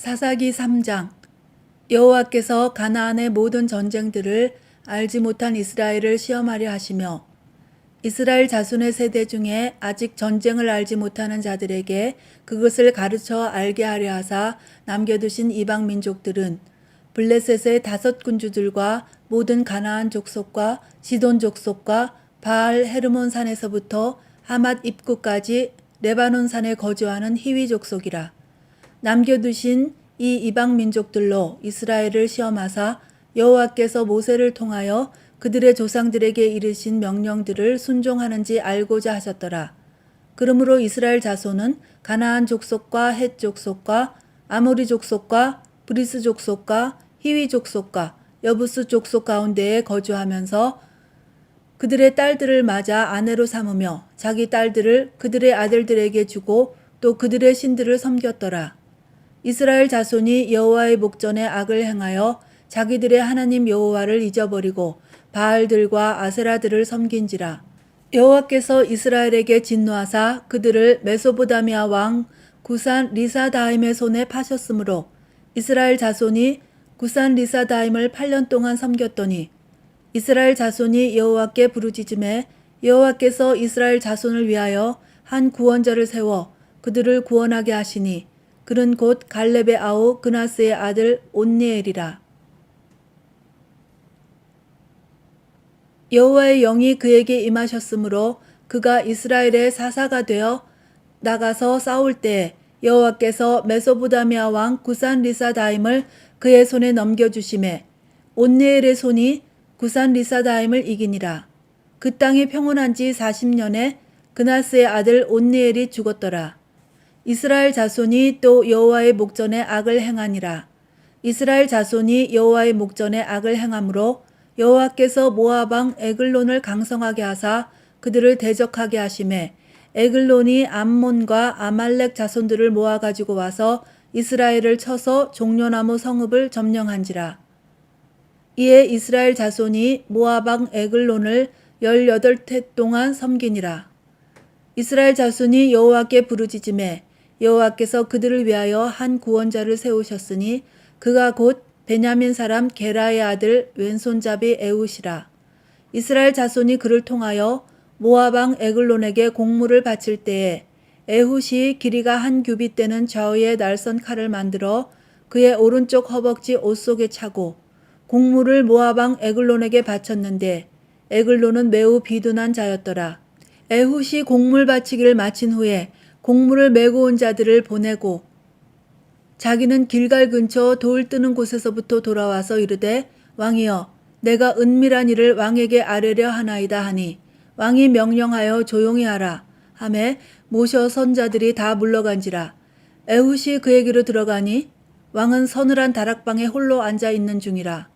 사사기 3장. 여호와께서 가나안의 모든 전쟁들을 알지 못한 이스라엘을 시험하려 하시며 이스라엘 자손의 세대 중에 아직 전쟁을 알지 못하는 자들에게 그것을 가르쳐 알게 하려 하사 남겨두신 이방 민족들은 블레셋의 5 군주들과 모든 가나안 족속과 시돈 족속과 바알 헤르몬 산에서부터 하맛 입구까지 레바논 산에 거주하는 히위 족속이라. 남겨두신 이 이방 민족들로 이스라엘을 시험하사 여호와께서 모세를 통하여 그들의 조상들에게 이르신 명령들을 순종하는지 알고자 하셨더라. 그러므로 이스라엘 자손은 가나안 족속과 헷 족속과 아모리 족속과 브리스 족속과 히위 족속과 여부스 족속 가운데에 거주하면서 그들의 딸들을 맞아 아내로 삼으며 자기 딸들을 그들의 아들들에게 주고 또 그들의 신들을 섬겼더라. 이스라엘 자손이 여호와의 목전에 악을 행하여 자기들의 하나님 여호와를 잊어버리고 바알들과 아세라들을 섬긴지라. 여호와께서 이스라엘에게 진노하사 그들을 메소보다미아 왕 구산 리사다임의 손에 파셨으므로 이스라엘 자손이 구산 리사다임을 8년 동안 섬겼더니 이스라엘 자손이 여호와께 부르짖음에 여호와께서 이스라엘 자손을 위하여 한 구원자를 세워 그들을 구원하게 하시니 그는 곧 갈렙의 아우 그나스의 아들 온니엘이라. 여호와의 영이 그에게 임하셨으므로 그가 이스라엘의 사사가 되어 나가서 싸울 때에 여호와께서 메소보다미아 왕 구산 리사다임을 그의 손에 넘겨주심에 온니엘의 손이 구산 리사다임을 이기니라. 그 땅이 평온한 지 40년에 그나스의 아들 온니엘이 죽었더라. 이스라엘 자손이 또 여호와의 목전에 악을 행하니라. 이스라엘 자손이 여호와의 목전에 악을 행함으로 여호와께서 모압 왕 에글론을 강성하게 하사 그들을 대적하게 하심에 에글론이 암몬과 아말렉 자손들을 모아 가지고 와서 이스라엘을 쳐서 종려나무 성읍을 점령한지라. 이에 이스라엘 자손이 모압 왕 에글론을 18해 동안 섬기니라. 이스라엘 자손이 여호와께 부르짖음에 여호와께서 그들을 위하여 한 구원자를 세우셨으니 그가 곧 베냐민 사람 게라의 아들 왼손잡이 에훗이라. 이스라엘 자손이 그를 통하여 모압 왕 에글론에게 공물을 바칠 때에 에훗이 길이가 1규빗 되는 좌우의 날선 칼을 만들어 그의 오른쪽 허벅지 옷 속에 차고 공물을 모압 왕 에글론에게 바쳤는데 에글론은 매우 비둔한 자였더라. 에훗이 공물 바치기를 마친 후에 공물을 메고 온 자들을 보내고 자기는 길갈 근처 돌 뜨는 곳에서부터 돌아와서 이르되 왕이여 내가 은밀한 일을 왕에게 아뢰려 하나이다 하니 왕이 명령하여 조용히 하라 하매 모셔 선자들이 다 물러간지라. 에훗이 그에게로 들어가니 왕은 서늘한 다락방에 홀로 앉아 있는 중이라.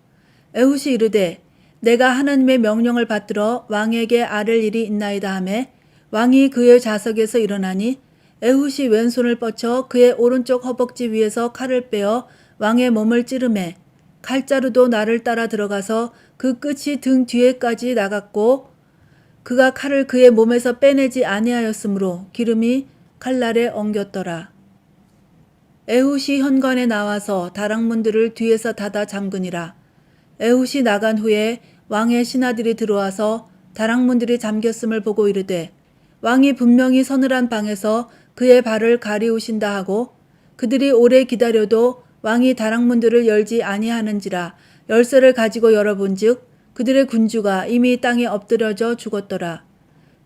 에훗이 이르되 내가 하나님의 명령을 받들어 왕에게 아랠 일이 있나이다 하매 왕이 그의 좌석에서 일어나니 에훗이 왼손을 뻗쳐 그의 오른쪽 허벅지 위에서 칼을 빼어 왕의 몸을 찌르매 칼자루도 나를 따라 들어가서 그 끝이 등 뒤에까지 나갔고 그가 칼을 그의 몸에서 빼내지 아니하였으므로 기름이 칼날에 엉겼더라. 에훗이 현관에 나와서 다락문들을 뒤에서 닫아 잠그니라. 에훗이 나간 후에 왕의 신하들이 들어와서 다락문들이 잠겼음을 보고 이르되 왕이 분명히 서늘한 방에서 그의 발을 가리우신다 하고 그들이 오래 기다려도 왕이 다락문들을 열지 아니하는지라 열쇠를 가지고 열어본즉 그들의 군주가 이미 땅에 엎드려져 죽었더라.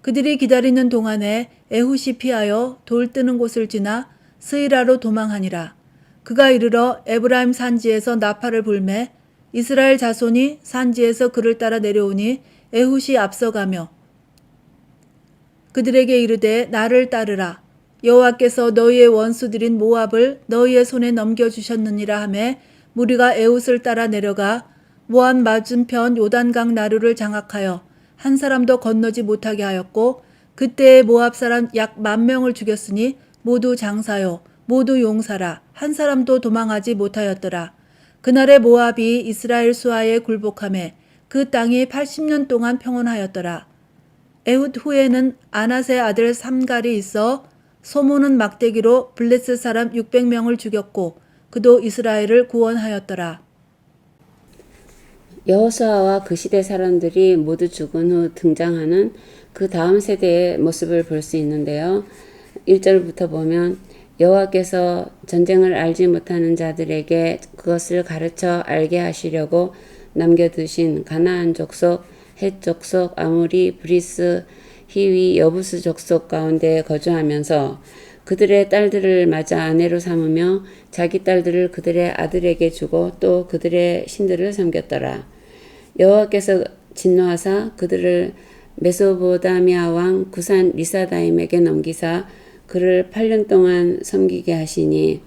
그들이 기다리는 동안에 에훗이 피하여 돌 뜨는 곳을 지나 스이라로 도망하니라. 그가 이르러 에브라임 산지에서 나팔을 불매 이스라엘 자손이 산지에서 그를 따라 내려오니 에훗이 앞서가며 그들에게 이르되 나를 따르라. 여호와께서 너희의 원수들인 모압을 너희의 손에 넘겨주셨느니라 하매 무리가 에훗을 따라 내려가 모압 맞은편 요단강 나루를 장악하여 한 사람도 건너지 못하게 하였고 그때에 모압 사람 약 10,000명을 죽였으니 모두 장사요 모두 용사라 한 사람도 도망하지 못하였더라. 그날에 모압이 이스라엘 수하에 굴복하매 그 땅이 80년 동안 평온하였더라. 에훗 후에는 아낫의 아들 삼갈이 있어 소모는 막대기로 블레셋 사람 600명을 죽였고 그도 이스라엘을 구원하였더라. 여호수아와 그 시대 사람들이 모두 죽은 후 등장하는 그 다음 세대의 모습을 볼 수 있는데요. 1절부터 보면 여호와께서 전쟁을 알지 못하는 자들에게 그것을 가르쳐 알게 하시려고 남겨두신 가나안 족속, 헷 족속, 아모리, 브리스, 히위, 여부스 족속 가운데 거주하면서 그들의 딸들을 맞아 아내로 삼으며 자기 딸들을 그들의 아들에게 주고 또 그들의 신들을 섬겼더라. 여호와께서 진노하사 그들을 메소보다미아 왕 구산 리사다임에게 넘기사 그를 8년 동안 섬기게 하시니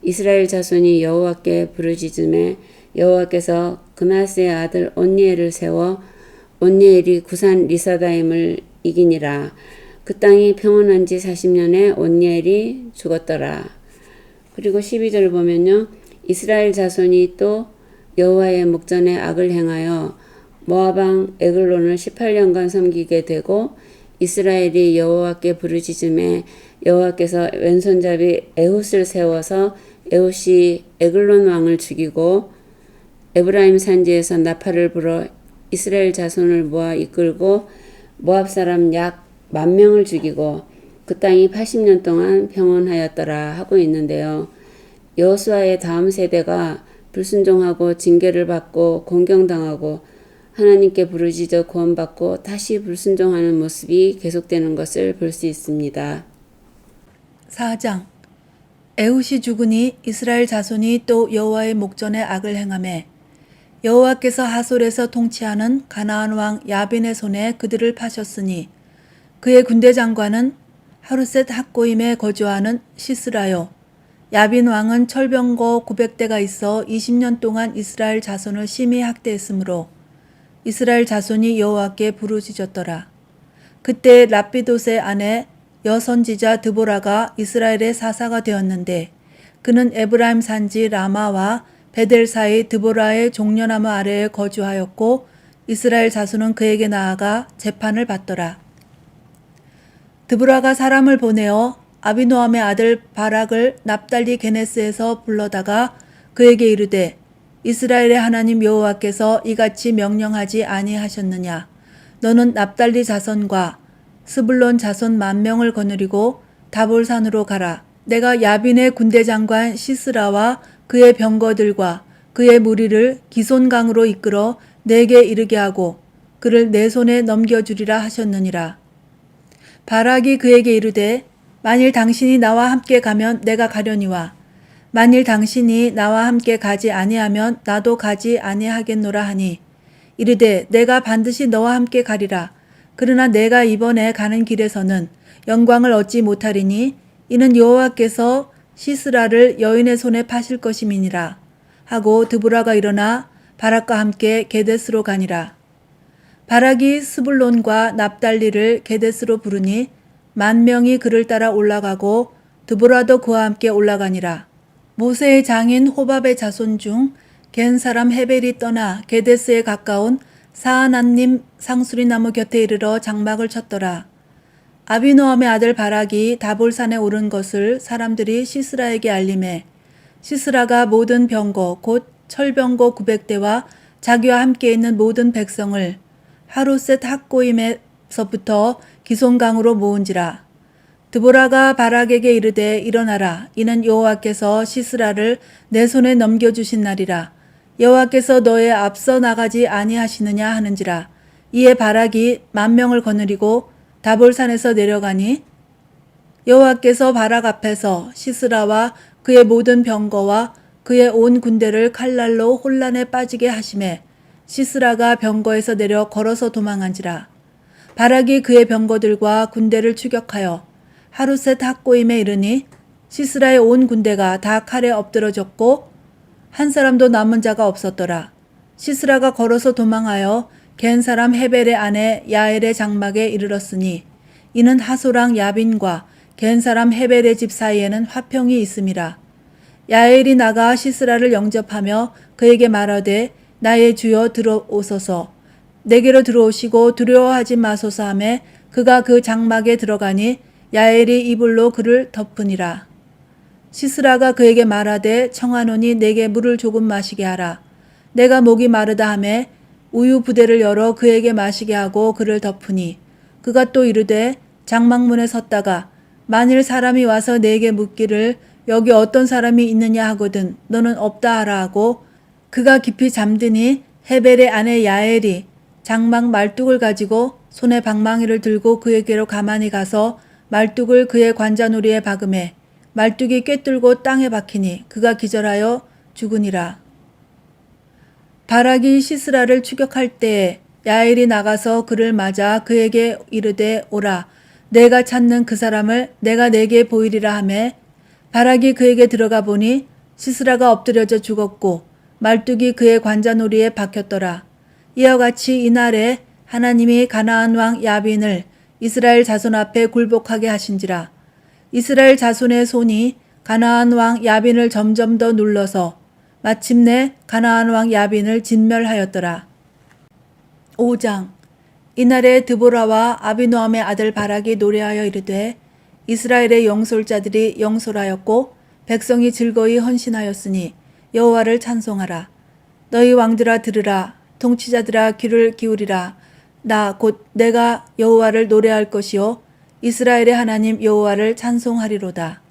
이스라엘 자손이 여호와께 부르짖음에 여호와께서 그나스의 아들 온니엘을 세워 온니엘이 구산 리사다임을 이기니라. 그 땅이 평온한 지 40년에 온니엘이 죽었더라. 그리고 12절 보면요. 이스라엘 자손이 또 여호와의 목전에 악을 행하여 모압왕 에글론을 18년간 섬기게 되고 이스라엘이 여호와께 부르짖음에 여호와께서 왼손잡이 에훗을 세워서 에훗이 에글론 왕을 죽이고 에브라임 산지에서 나팔을 불어 이스라엘 자손을 모아 이끌고 모압 사람 약 10,000명을 죽이고 그 땅이 80년 동안 평온하였더라 하고 있는데요. 여호수아의 다음 세대가 불순종하고 징계를 받고 공경당하고 하나님께 부르짖어 구원받고 다시 불순종하는 모습이 계속되는 것을 볼 수 있습니다. 4장 에훗이 죽으니 이스라엘 자손이 또 여호와의 목전에 악을 행하매 여호와께서 하솔에서 통치하는 가나안 왕 야빈의 손에 그들을 파셨으니 그의 군대 장관은 하루셋 학고임에 거주하는 시스라요. 야빈 왕은 철병거 900대가 있어 20년 동안 이스라엘 자손을 심히 학대했으므로 이스라엘 자손이 여호와께 부르짖었더라. 그때 랍비돗의 아내 여선지자 드보라가 이스라엘의 사사가 되었는데 그는 에브라임 산지 라마와 베델 사이 드보라의 종려나무 아래에 거주하였고 이스라엘 자손은 그에게 나아가 재판을 받더라. 드보라가 사람을 보내어 아비노함의 아들 바락을 납달리 게네스에서 불러다가 그에게 이르되 이스라엘의 하나님 여호와께서 이같이 명령하지 아니하셨느냐. 너는 납달리 자손과 스불론 자손 10,000명을 거느리고 다볼산으로 가라. 내가 야빈의 군대 장관 시스라와 그의 병거들과 그의 무리를 기손강으로 이끌어 내게 이르게 하고 그를 내 손에 넘겨주리라 하셨느니라. 바락이 그에게 이르되 만일 당신이 나와 함께 가면 내가 가려니와 만일 당신이 나와 함께 가지 아니하면 나도 가지 아니하겠노라 하니 이르되 내가 반드시 너와 함께 가리라. 그러나 내가 이번에 가는 길에서는 영광을 얻지 못하리니 이는 여호와께서 시스라를 여인의 손에 파실 것임이니라 하고 드보라가 일어나 바락과 함께 게데스로 가니라. 바락이 스불론과 납달리를 게데스로 부르니 10,000명이 그를 따라 올라가고 드보라도 그와 함께 올라가니라. 모세의 장인 호밥의 자손 중 겐 사람 헤벨이 떠나 게데스에 가까운 사하난님 상수리나무 곁에 이르러 장막을 쳤더라. 아비노함의 아들 바락이 다볼산에 오른 것을 사람들이 시스라에게 알림해 시스라가 모든 병거 곧 철병거 900대와 자기와 함께 있는 모든 백성을 하루셋 학고임에서부터 기손강으로 모은지라. 드보라가 바락에게 이르되 일어나라. 이는 여호와께서 시스라를 내 손에 넘겨주신 날이라. 여호와께서 너의 앞서 나가지 아니하시느냐 하는지라. 이에 바락이 10,000명을 거느리고 다볼산에서 내려가니 여호와께서 바락 앞에서 시스라와 그의 모든 병거와 그의 온 군대를 칼날로 혼란에 빠지게 하심에 시스라가 병거에서 내려 걸어서 도망한지라. 바락이 그의 병거들과 군대를 추격하여 하루셋 학고임에 이르니 시스라의 온 군대가 다 칼에 엎드러졌고 한 사람도 남은 자가 없었더라. 시스라가 걸어서 도망하여 겐 사람 헤벨의 아내 야엘의 장막에 이르렀으니 이는 하소랑 야빈과 겐 사람 헤벨의 집 사이에는 화평이 있음이라. 야엘이 나가 시스라를 영접하며 그에게 말하되 나의 주여 들어오소서. 내게로 들어오시고 두려워하지 마소서 하매 그가 그 장막에 들어가니 야엘이 이불로 그를 덮으니라. 시스라가 그에게 말하되 청하노니 내게 물을 조금 마시게 하라. 내가 목이 마르다 하매 우유 부대를 열어 그에게 마시게 하고 그를 덮으니 그가 또 이르되 장막문에 섰다가 만일 사람이 와서 내게 묻기를 여기 어떤 사람이 있느냐 하거든 너는 없다 하라 하고 그가 깊이 잠드니 헤벨의 아내 야엘이 장막 말뚝을 가지고 손에 방망이를 들고 그에게로 가만히 가서 말뚝을 그의 관자놀이에 박음에 말뚝이 꿰뚫고 땅에 박히니 그가 기절하여 죽으니라. 바락이 시스라를 추격할 때에 야엘이 나가서 그를 맞아 그에게 이르되 오라 내가 찾는 그 사람을 내가 내게 보이리라 하매 바락이 그에게 들어가 보니 시스라가 엎드려져 죽었고 말뚝이 그의 관자놀이에 박혔더라. 이와 같이 이날에 하나님이 가나안 왕 야빈을 이스라엘 자손 앞에 굴복하게 하신지라. 이스라엘 자손의 손이 가나안 왕 야빈을 점점 더 눌러서 마침내 가나안 왕 야빈을 진멸하였더라. 5장 이날에 드보라와 아비노함의 아들 바락이 노래하여 이르되 이스라엘의 영솔자들이 영솔하였고 백성이 즐거이 헌신하였으니 여호와를 찬송하라. 너희 왕들아 들으라. 통치자들아 귀를 기울이라. 나 곧 내가 여호와를 노래할 것이요 이스라엘의 하나님 여호와를 찬송하리로다.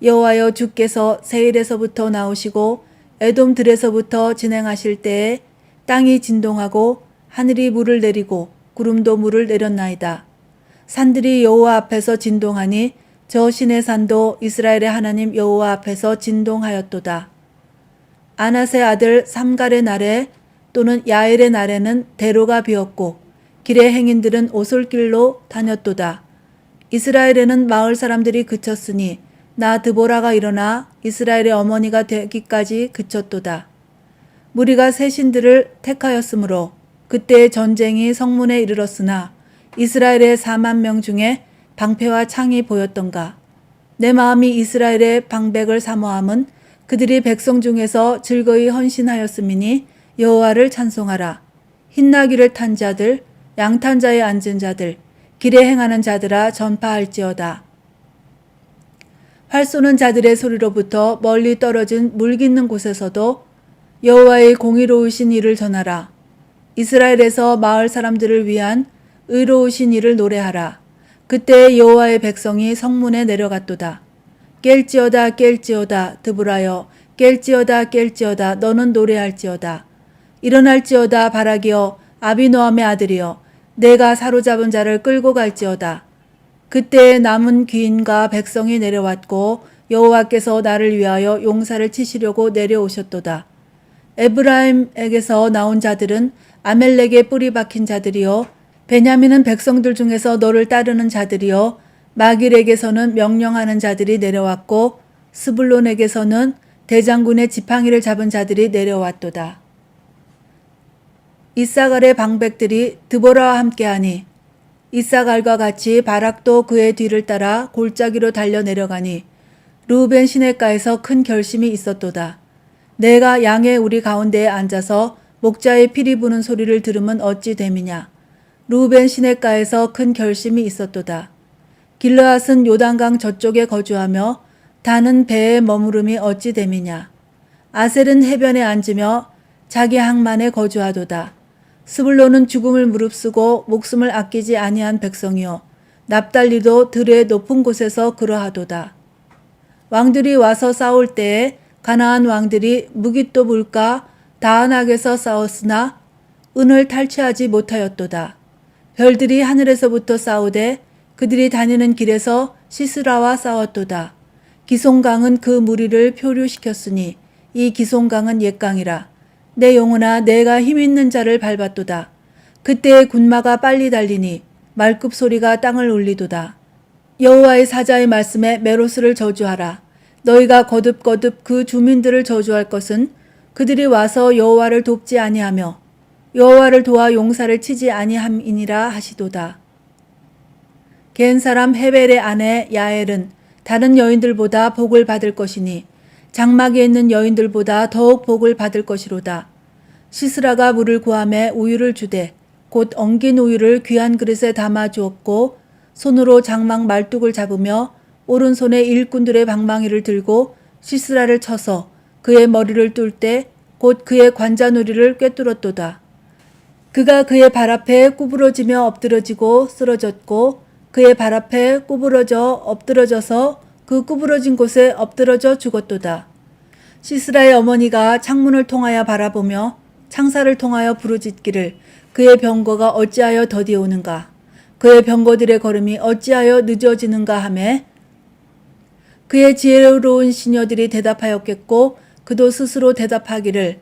여호와여 주께서 세일에서부터 나오시고 에돔 들에서부터 진행하실 때에 땅이 진동하고 하늘이 물을 내리고 구름도 물을 내렸나이다. 산들이 여호와 앞에서 진동하니 저 신의 산도 이스라엘의 하나님 여호와 앞에서 진동하였도다. 아낫의 아들 삼갈의 날에 또는 야엘의 날에는 대로가 비었고 길의 행인들은 오솔길로 다녔도다. 이스라엘에는 마을 사람들이 그쳤으니 나 드보라가 일어나 이스라엘의 어머니가 되기까지 그쳤도다. 무리가 새 신들을 택하였으므로 그때의 전쟁이 성문에 이르렀으나 이스라엘의 4만 명 중에 방패와 창이 보였던가. 내 마음이 이스라엘의 방백을 사모함은 그들이 백성 중에서 즐거이 헌신하였음이니 여호와를 찬송하라. 흰나귀를 탄 자들, 양탄자에 앉은 자들, 길에 행하는 자들아 전파할지어다. 활 쏘는 자들의 소리로부터 멀리 떨어진 물 깃는 곳에서도 여호와의 공의로우신 일을 전하라. 이스라엘에서 마을 사람들을 위한 의로우신 일을 노래하라. 그때 여호와의 백성이 성문에 내려갔도다. 깰지어다 깰지어다 드보라여 깰지어다 깰지어다 너는 노래할지어다. 일어날지어다 바락이여 아비노함의 아들이여 내가 사로잡은 자를 끌고 갈지어다. 그때 남은 귀인과 백성이 내려왔고 여호와께서 나를 위하여 용사를 치시려고 내려오셨도다. 에브라임에게서 나온 자들은 아멜렉에 뿌리 박힌 자들이요 베냐민은 백성들 중에서 너를 따르는 자들이요 마길에게서는 명령하는 자들이 내려왔고 스불론에게서는 대장군의 지팡이를 잡은 자들이 내려왔도다. 이사갈의 방백들이 드보라와 함께하니 이사갈과 같이 바락도 그의 뒤를 따라 골짜기로 달려 내려가니 르우벤 시냇가에서 큰 결심이 있었도다. 내가 양의 우리 가운데에 앉아서 목자의 피리 부는 소리를 들으면 어찌 됨이냐. 르우벤 시냇가에서 큰 결심이 있었도다. 길르앗은 요단강 저쪽에 거주하며 단은 배에 머무름이 어찌 됨이냐. 아셀은 해변에 앉으며 자기 항만에 거주하도다. 스불론은 죽음을 무릅쓰고 목숨을 아끼지 아니한 백성이요 납달리도 들의 높은 곳에서 그러하도다. 왕들이 와서 싸울 때에 가나안 왕들이 무깃도 물가 다안악에서 싸웠으나 은을 탈취하지 못하였도다. 별들이 하늘에서부터 싸우되 그들이 다니는 길에서 시스라와 싸웠도다. 기송강은 그 무리를 표류시켰으니 이 기송강은 옛강이라. 내 영혼아 내가 힘있는 자를 밟았도다. 그때의 군마가 빨리 달리니 말급 소리가 땅을 울리도다. 여호와의 사자의 말씀에 메로스를 저주하라. 너희가 거듭거듭 그 주민들을 저주할 것은 그들이 와서 여호와를 돕지 아니하며 여호와를 도와 용사를 치지 아니함이니라 하시도다. 겐 사람 헤벨의 아내 야엘은 다른 여인들보다 복을 받을 것이니 장막에 있는 여인들보다 더욱 복을 받을 것이로다. 시스라가 물을 구하매 우유를 주되 곧 엉긴 우유를 귀한 그릇에 담아 주었고 손으로 장막 말뚝을 잡으며 오른손에 일꾼들의 방망이를 들고 시스라를 쳐서 그의 머리를 뚫 때 곧 그의 관자놀이를 꿰뚫었도다. 그가 그의 발 앞에 구부러지며 엎드러지고 쓰러졌고 그의 발 앞에 구부러져 엎드러져서 그 구부러진 곳에 엎드러져 죽었도다. 시스라의 어머니가 창문을 통하여 바라보며 창살을 통하여 부르짖기를 그의 병거가 어찌하여 더디오는가 그의 병거들의 걸음이 어찌하여 늦어지는가 하매 그의 지혜로운 시녀들이 대답하였겠고 그도 스스로 대답하기를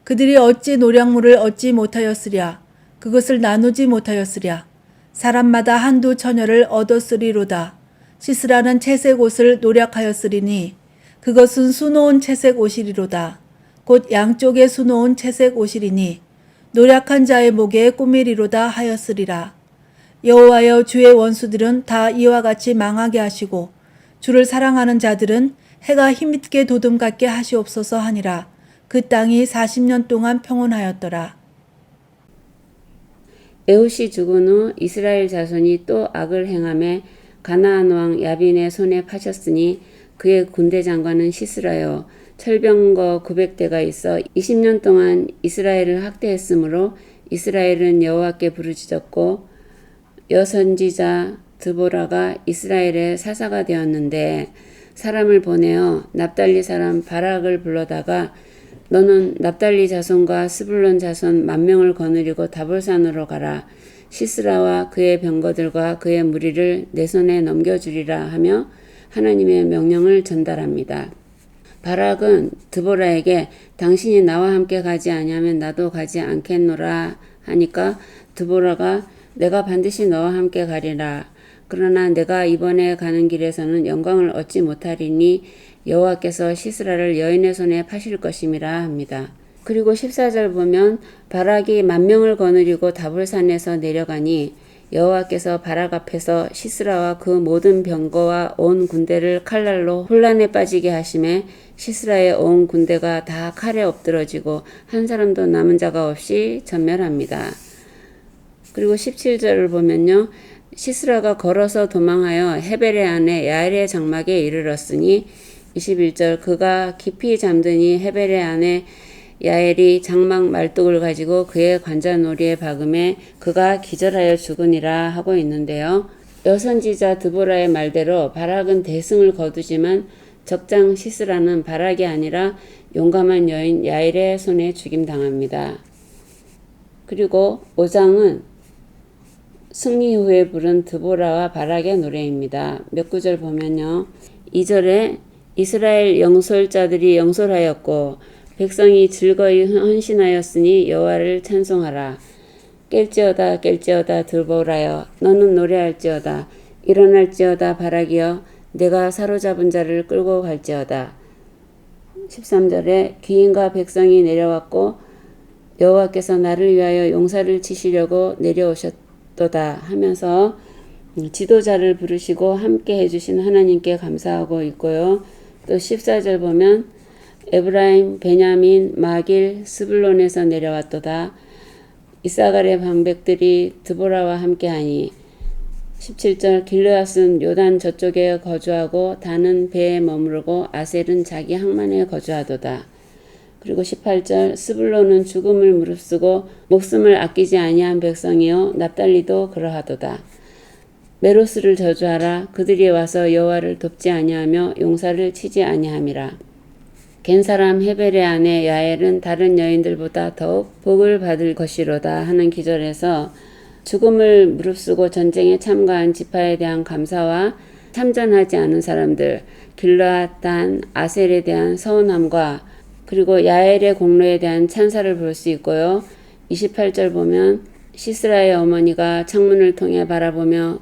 그들이 어찌 노량물을 얻지 못하였으랴 그것을 나누지 못하였으랴 사람마다 한두 처녀를 얻었으리로다. 시스라는 채색 옷을 노력하였으리니 그것은 수놓은 채색 옷이리로다. 곧 양쪽에 수놓은 채색 옷이리니 노력한 자의 목에 꾸미리로다 하였으리라. 여호와여 주의 원수들은 다 이와 같이 망하게 하시고 주를 사랑하는 자들은 해가 힘있게 도둠 같게 하시옵소서 하니라. 그 땅이 40년 동안 평온하였더라. 에훗이 죽은 후 이스라엘 자손이 또 악을 행하며 가나안 왕 야빈의 손에 파셨으니 그의 군대 장관은 시스라요 철병거 900대가 있어 20년 동안 이스라엘을 학대했으므로 이스라엘은 여호와께 부르짖었고 여선지자 드보라가 이스라엘의 사사가 되었는데 사람을 보내어 납달리 사람 바락을 불러다가 너는 납달리 자손과 스불론 자손 10,000명을 거느리고 다볼산으로 가라. 시스라와 그의 병거들과 그의 무리를 내 손에 넘겨주리라 하며 하나님의 명령을 전달합니다. 바락은 드보라에게 당신이 나와 함께 가지 아니하면 나도 가지 않겠노라 하니까 드보라가 내가 반드시 너와 함께 가리라. 그러나 내가 이번에 가는 길에서는 영광을 얻지 못하리니 여호와께서 시스라를 여인의 손에 파실 것임이라 합니다. 그리고 14절 보면 바락이 10,000명을 거느리고 다볼산에서 내려가니 여호와께서 바락 앞에서 시스라와 그 모든 병거와 온 군대를 칼날로 혼란에 빠지게 하심에 시스라의 온 군대가 다 칼에 엎드러지고 한 사람도 남은 자가 없이 전멸합니다. 그리고 17절을 보면요. 시스라가 걸어서 도망하여 헤벨의 아내 야엘의 장막에 이르렀으니 21절 그가 깊이 잠드니 헤벨의 아내 야엘이 장막 말뚝을 가지고 그의 관자놀이에 박음에 그가 기절하여 죽으니라 하고 있는데요. 여선지자 드보라의 말대로 바락은 대승을 거두지만 적장 시스라는 바락이 아니라 용감한 여인 야엘의 손에 죽임당합니다. 그리고 5장은 승리 후에 부른 드보라와 바락의 노래입니다. 몇 구절 보면요. 2절에 이스라엘 영솔자들이 영솔하였고 백성이 즐거이 헌신하였으니 여호와를 찬송하라. 깰지어다 깰지어다 드보라여 너는 노래할지어다 일어날지어다 바락이여 내가 사로잡은 자를 끌고 갈지어다. 13절에 귀인과 백성이 내려왔고 여호와께서 나를 위하여 용사를 치시려고 내려오셨도다 하면서 지도자를 부르시고 함께 해주신 하나님께 감사하고 있고요. 또 14절 보면 에브라임, 베냐민, 마길, 스불론에서 내려왔도다. 이사갈의 방백들이 드보라와 함께하니 17절 길르앗은 요단 저쪽에 거주하고 단은 배에 머무르고 아셀은 자기 항만에 거주하도다. 그리고 18절 스불론은 죽음을 무릅쓰고 목숨을 아끼지 아니한 백성이요 납달리도 그러하도다. 메로스를 저주하라. 그들이 와서 여호와를 돕지 아니하며 용사를 치지 아니함이라. 겐사람 헤벨의 아내 야엘은 다른 여인들보다 더욱 복을 받을 것이로다 하는 기절에서 죽음을 무릅쓰고 전쟁에 참가한 지파에 대한 감사와 참전하지 않은 사람들 길르앗, 단, 아셀에 대한 서운함과 그리고 야엘의 공로에 대한 찬사를 볼 수 있고요. 28절 보면 시스라의 어머니가 창문을 통해 바라보며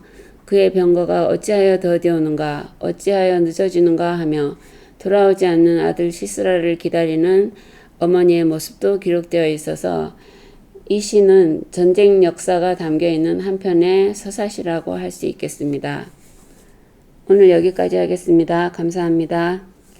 그의 병거가 어찌하여 더디오는가 어찌하여 늦어지는가 하며 돌아오지 않는 아들 시스라를 기다리는 어머니의 모습도 기록되어 있어서 이 시는 전쟁 역사가 담겨있는 한편의 서사시라고 할 수 있겠습니다. 오늘 여기까지 하겠습니다. 감사합니다.